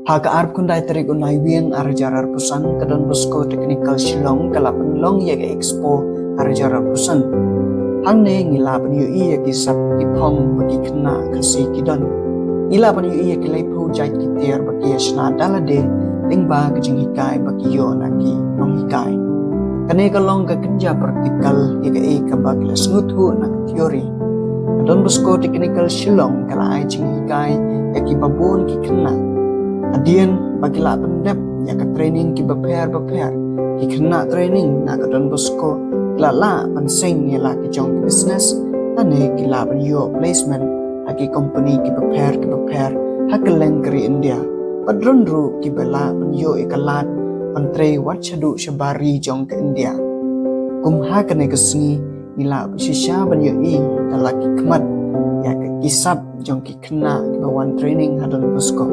Haga arp kundai terik unai wieng arjarar pusan kadon Bosco Technical Shillong kalapan long yaga expo arjarar pusan. Hang ne ngilapan yu iya kisap ipong bagi kena kasih kidon. Ngilapan yu iya kilai pu jait kitir bagi yasna dalade lingba kejeng hikai bagi yo naki nong hikai. Kane kalong ka kenja praktikal yaga ka bagi la snguthu nak teori. Kadon Bosco Technical Shillong kala ai jeng hikai yaki babon ki kena. Adian bagi la pendep ya ka training ki baper ki kena training na ka Don Bosco la pansing ya la ki jong business ane ki la ban yo placement aki company ki baper hakeleng kri India padron ru ki bala ban yo ikalat pantre wachadu shabari jong ke India kum ha kane kesni nila shisha ban yo i dalaki kemat ya ka kisap jong ki kena ki bawan training ha Don Bosco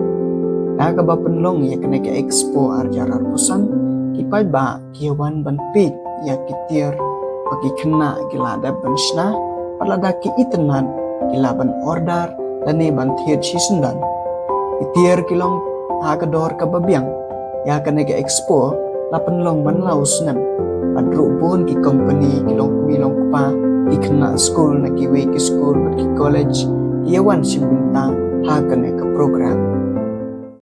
Naga bapenlong ya kena ke expo arjarar pusan kipai ba kiawan ban pit ya kitir bagi kena gila ada ban shna palada ki itenan gila ban order dan ne ban thier chisundan kitir kilong haga dor ka babiang ya kena ke expo lapenlong ban lausnan padru bon ki company kilong milong pa ki kena school na ki we ki school bat ki college kiawan simbunta haga ne ka program